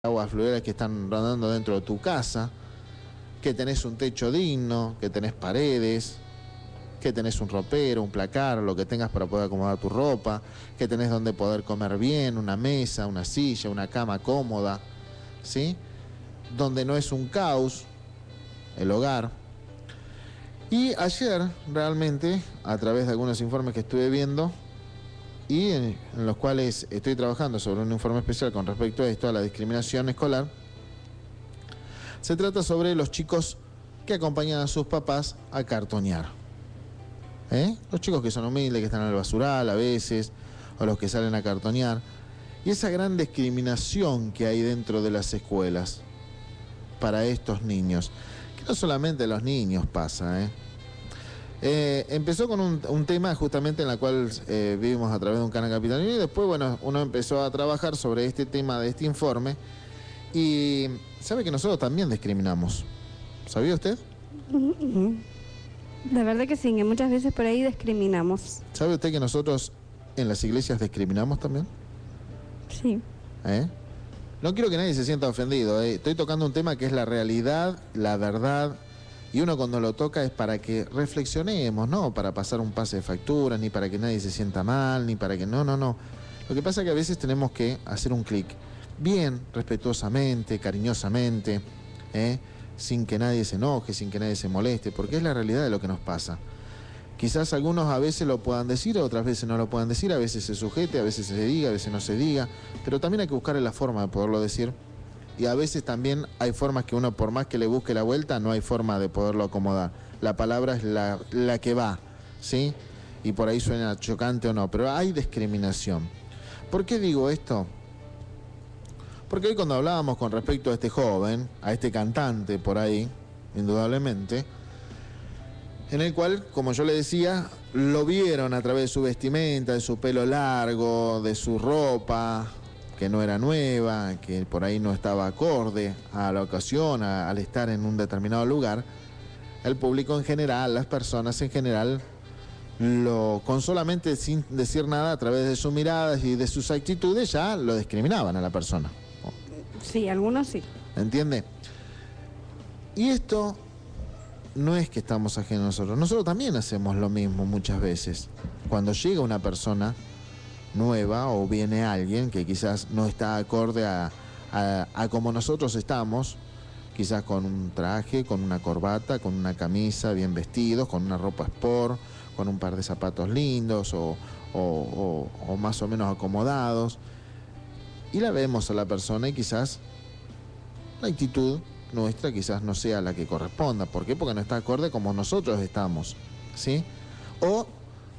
aguas fluviales que están rondando dentro de tu casa, que tenés un techo digno, que tenés paredes, que tenés un ropero, un placar, lo que tengas para poder acomodar tu ropa, que tenés donde poder comer bien, una mesa, una silla, una cama cómoda, ¿sí? Donde no es un caos el hogar. Y ayer, realmente, a través de algunos informes que estuve viendo, y en los cuales estoy trabajando sobre un informe especial con respecto a esto, a la discriminación escolar, se trata sobre los chicos que acompañan a sus papás a cartonear. Los chicos que son humildes, que están en el basural a veces, o los que salen a cartonear. Y esa gran discriminación que hay dentro de las escuelas para estos niños, que no solamente a los niños pasa, empezó con un tema justamente en la cual vivimos a través de un canal capitalino, y después, bueno, uno empezó a trabajar sobre este tema de este informe, y sabe que nosotros también discriminamos. ¿Sabía usted? La verdad que sí, que muchas veces por ahí discriminamos. ¿Sabe usted que nosotros en las iglesias discriminamos también? Sí. No quiero que nadie se sienta ofendido, Estoy tocando un tema que es la realidad, la verdad, y uno cuando lo toca es para que reflexionemos, no para pasar un pase de facturas, ni para que nadie se sienta mal, ni para que... No. Lo que pasa es que a veces tenemos que hacer un clic, bien, respetuosamente, cariñosamente, sin que nadie se enoje, sin que nadie se moleste, porque es la realidad de lo que nos pasa. Quizás algunos a veces lo puedan decir, otras veces no lo puedan decir, a veces se sujete, a veces se diga, a veces no se diga, pero también hay que buscar la forma de poderlo decir. Y a veces también hay formas que uno, por más que le busque la vuelta, no hay forma de poderlo acomodar. La palabra es la que va, ¿sí? Y por ahí suena chocante o no, pero hay discriminación. ¿Por qué digo esto? Porque hoy cuando hablábamos con respecto a este joven, a este cantante por ahí, indudablemente, en el cual, como yo le decía, lo vieron a través de su vestimenta, de su pelo largo, de su ropa, que no era nueva, que por ahí no estaba acorde a la ocasión, al estar en un determinado lugar. El público en general, las personas en general, con solamente sin decir nada, a través de sus miradas y de sus actitudes, ya lo discriminaban a la persona. Sí, algunos sí. ¿Entiende? Y esto no es que estamos ajenos nosotros. Nosotros también hacemos lo mismo muchas veces. Cuando llega una persona nueva o viene alguien que quizás no está acorde a como nosotros estamos, quizás con un traje, con una corbata, con una camisa, bien vestidos, con una ropa sport, con un par de zapatos lindos o más o menos acomodados, y la vemos a la persona y quizás la actitud nuestra quizás no sea la que corresponda. ¿Por qué? Porque no está acorde como nosotros estamos, ¿sí? O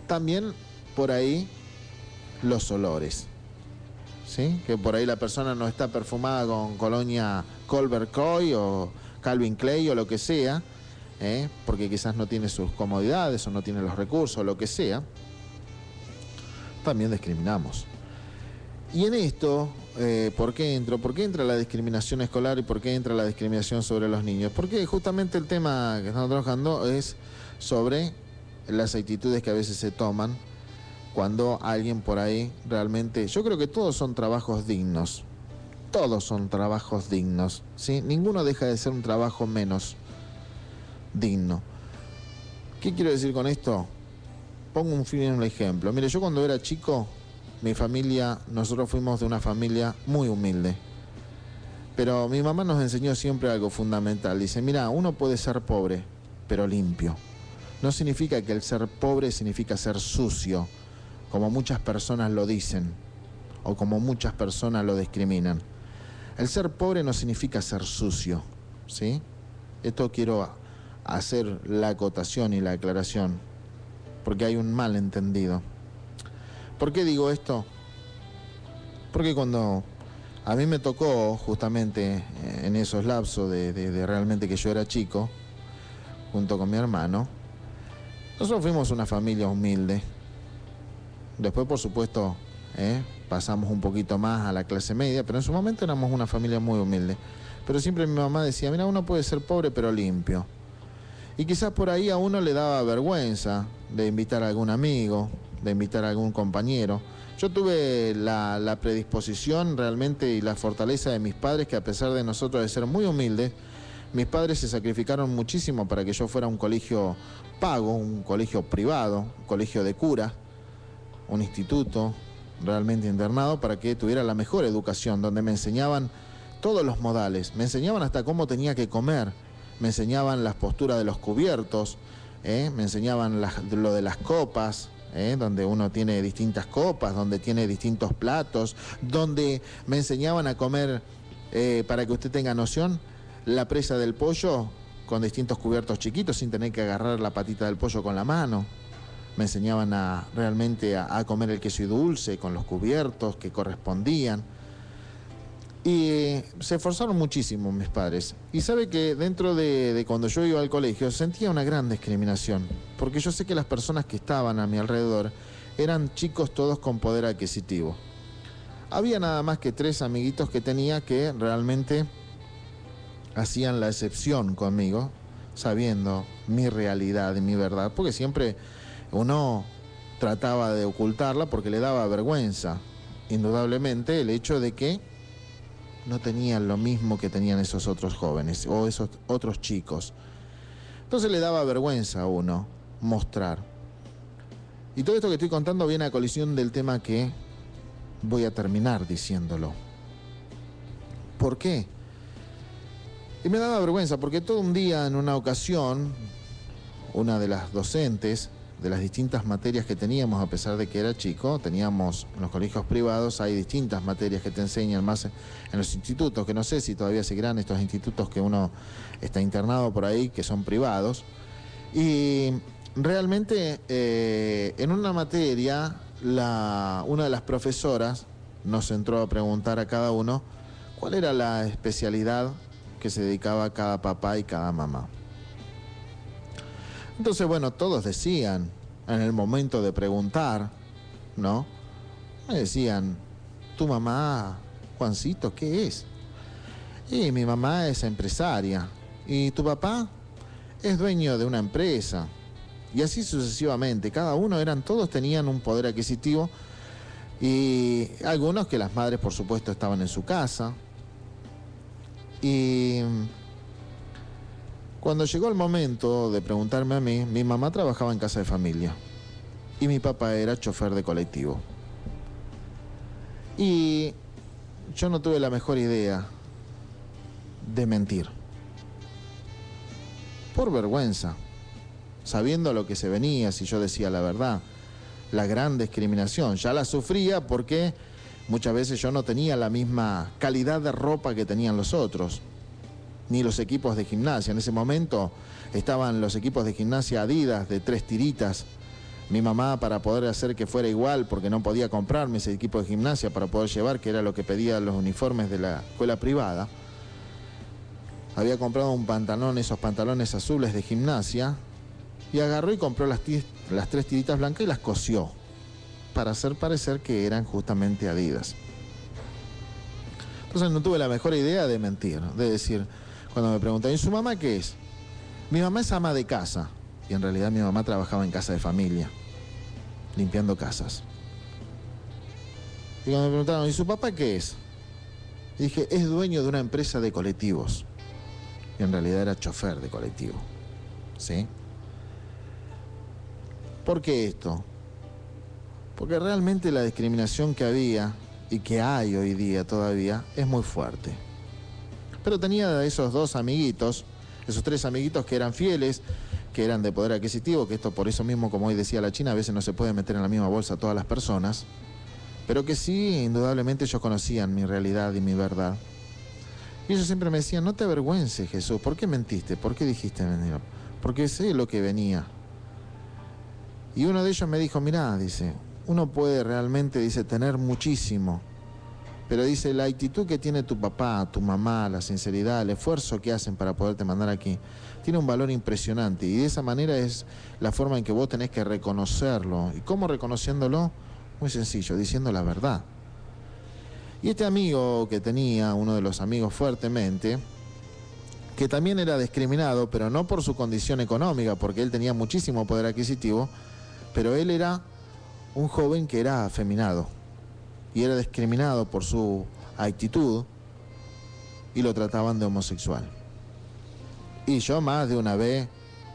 también por ahí los olores, ¿sí? Que por ahí la persona no está perfumada con colonia Colbert Coy o Calvin Klein o lo que sea, porque quizás no tiene sus comodidades o no tiene los recursos o lo que sea. También discriminamos. Y en esto, ¿por qué entro? ¿Por qué entra la discriminación escolar y por qué entra la discriminación sobre los niños? Porque justamente el tema que estamos trabajando es sobre las actitudes que a veces se toman cuando alguien por ahí realmente... Yo creo que todos son trabajos dignos. Todos son trabajos dignos, ¿sí? Ninguno deja de ser un trabajo menos digno. ¿Qué quiero decir con esto? Pongo un ejemplo. Mire, yo cuando era chico... Mi familia, nosotros fuimos de una familia muy humilde. Pero mi mamá nos enseñó siempre algo fundamental. Dice, mira, uno puede ser pobre, pero limpio. No significa que el ser pobre significa ser sucio, como muchas personas lo dicen, o como muchas personas lo discriminan. El ser pobre no significa ser sucio, ¿sí? Esto quiero hacer la acotación y la aclaración, porque hay un malentendido. ¿Por qué digo esto? Porque cuando a mí me tocó justamente en esos lapsos de realmente que yo era chico, junto con mi hermano, nosotros fuimos una familia humilde. Después, por supuesto, pasamos un poquito más a la clase media, pero en su momento éramos una familia muy humilde. Pero siempre mi mamá decía, mira, uno puede ser pobre pero limpio. Y quizás por ahí a uno le daba vergüenza de invitar a algún amigo, de invitar a algún compañero, Yo tuve la predisposición realmente y la fortaleza de mis padres, que a pesar de nosotros de ser muy humildes, mis padres se sacrificaron muchísimo para que yo fuera a un colegio pago, un colegio privado, un colegio de cura, un instituto realmente internado, para que tuviera la mejor educación, donde me enseñaban todos los modales, me enseñaban hasta cómo tenía que comer, me enseñaban las posturas de los cubiertos, me enseñaban lo de las copas, donde uno tiene distintas copas, donde tiene distintos platos, donde me enseñaban a comer, para que usted tenga noción, la presa del pollo con distintos cubiertos chiquitos, sin tener que agarrar la patita del pollo con la mano. Me enseñaban realmente a comer el queso y dulce con los cubiertos que correspondían. Y se esforzaron muchísimo mis padres. Y sabe que dentro de cuando yo iba al colegio sentía una gran discriminación, porque yo sé que las personas que estaban a mi alrededor eran chicos todos con poder adquisitivo. Había nada más que 3 amiguitos que tenía que realmente hacían la excepción conmigo, sabiendo mi realidad y mi verdad, porque siempre uno trataba de ocultarla porque le daba vergüenza, indudablemente, el hecho de que no tenían lo mismo que tenían esos otros jóvenes o esos otros chicos. Entonces le daba vergüenza a uno mostrar. Y todo esto que estoy contando viene a colisión del tema que voy a terminar diciéndolo. ¿Por qué? Y me daba vergüenza porque todo un día, en una ocasión, una de las docentes de las distintas materias que teníamos, a pesar de que era chico, teníamos en los colegios privados, hay distintas materias que te enseñan más en los institutos, que no sé si todavía seguirán estos institutos que uno está internado por ahí, que son privados. Y realmente en una materia, una de las profesoras nos entró a preguntar a cada uno cuál era la especialidad que se dedicaba cada papá y cada mamá. Entonces, bueno, todos decían, en el momento de preguntar, ¿no? Me decían, ¿tu mamá, Juancito, qué es? Y mi mamá es empresaria. ¿Y tu papá? Es dueño de una empresa. Y así sucesivamente. Todos tenían un poder adquisitivo. Y algunos que las madres, por supuesto, estaban en su casa. Y cuando llegó el momento de preguntarme a mí, mi mamá trabajaba en casa de familia y mi papá era chofer de colectivo. Y yo no tuve la mejor idea de mentir. Por vergüenza, sabiendo lo que se venía si yo decía la verdad. La gran discriminación, ya la sufría porque muchas veces yo no tenía la misma calidad de ropa que tenían los otros, ni los equipos de gimnasia. En ese momento estaban los equipos de gimnasia Adidas de 3 tiritas. Mi mamá, para poder hacer que fuera igual, porque no podía comprarme ese equipo de gimnasia para poder llevar, que era lo que pedían los uniformes de la escuela privada, había comprado un pantalón, esos pantalones azules de gimnasia, y agarró y compró las 3 tiritas blancas y las cosió para hacer parecer que eran justamente Adidas. Entonces no tuve la mejor idea de mentir, de decir, cuando me preguntan, ¿y su mamá qué es? Mi mamá es ama de casa. Y en realidad mi mamá trabajaba en casa de familia, limpiando casas. Y cuando me preguntaron, ¿y su papá qué es? Y dije, es dueño de una empresa de colectivos. Y en realidad era chofer de colectivo. ¿Sí? ¿Por qué esto? Porque realmente la discriminación que había y que hay hoy día todavía es muy fuerte. Pero tenía esos 2 amiguitos, esos 3 amiguitos que eran fieles, que eran de poder adquisitivo, que esto por eso mismo, como hoy decía la China, a veces no se puede meter en la misma bolsa a todas las personas, pero que sí, indudablemente ellos conocían mi realidad y mi verdad. Y ellos siempre me decían, no te avergüences, Jesús, ¿por qué mentiste? ¿Por qué dijiste mentira? Porque sé lo que venía. Y uno de ellos me dijo, mirá, dice, uno puede realmente, dice, tener muchísimo, pero dice, la actitud que tiene tu papá, tu mamá, la sinceridad, el esfuerzo que hacen para poderte mandar aquí, tiene un valor impresionante. Y de esa manera es la forma en que vos tenés que reconocerlo. ¿Y cómo reconociéndolo? Muy sencillo, diciendo la verdad. Y este amigo que tenía, uno de los amigos fuertemente, que también era discriminado, pero no por su condición económica, porque él tenía muchísimo poder adquisitivo, pero él era un joven que era afeminado. y era discriminado por su actitud y lo trataban de homosexual. Y yo más de una vez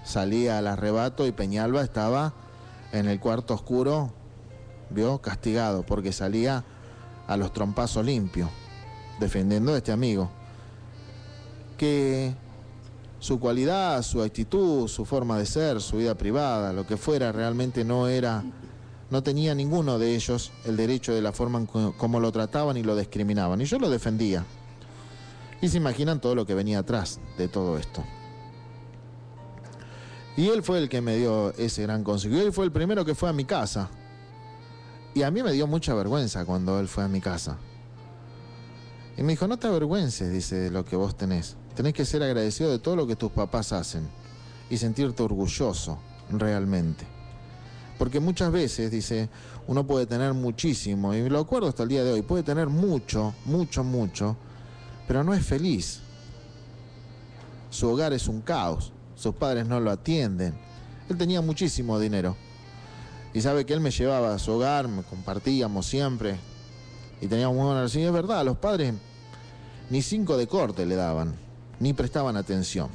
salía al arrebato y Peñalba estaba en el cuarto oscuro, ¿vio? Castigado, porque salía a los trompazos limpios, defendiendo a este amigo. Que su cualidad, su actitud, su forma de ser, su vida privada, lo que fuera, realmente no tenía ninguno de ellos el derecho de la forma en como lo trataban y lo discriminaban. Y yo lo defendía. Y se imaginan todo lo que venía atrás de todo esto. Y él fue el que me dio ese gran consejo. Y él fue el primero que fue a mi casa. Y a mí me dio mucha vergüenza cuando él fue a mi casa. Y me dijo, no te avergüences, dice, de lo que vos tenés. Tenés que ser agradecido de todo lo que tus papás hacen. Y sentirte orgulloso, realmente. Porque muchas veces, dice, uno puede tener muchísimo, y lo acuerdo hasta el día de hoy, puede tener mucho, pero no es feliz. Su hogar es un caos. Sus padres no lo atienden. Él tenía muchísimo dinero. Y sabe que él me llevaba a su hogar, me compartíamos siempre. Y teníamos muy buena relación. Y es verdad, los padres ni 5 de corte le daban, ni prestaban atención.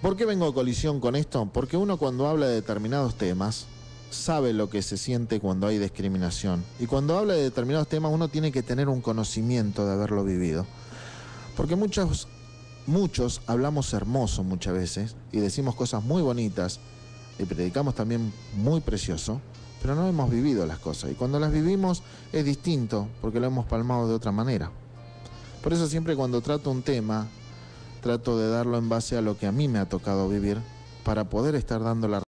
¿Por qué vengo a colisión con esto? Porque uno cuando habla de determinados temas, sabe lo que se siente cuando hay discriminación. Y cuando habla de determinados temas, uno tiene que tener un conocimiento de haberlo vivido. Porque muchos hablamos hermoso muchas veces y decimos cosas muy bonitas y predicamos también muy precioso, pero no hemos vivido las cosas. Y cuando las vivimos es distinto porque lo hemos palmado de otra manera. Por eso siempre cuando trato un tema, trato de darlo en base a lo que a mí me ha tocado vivir para poder estar dando la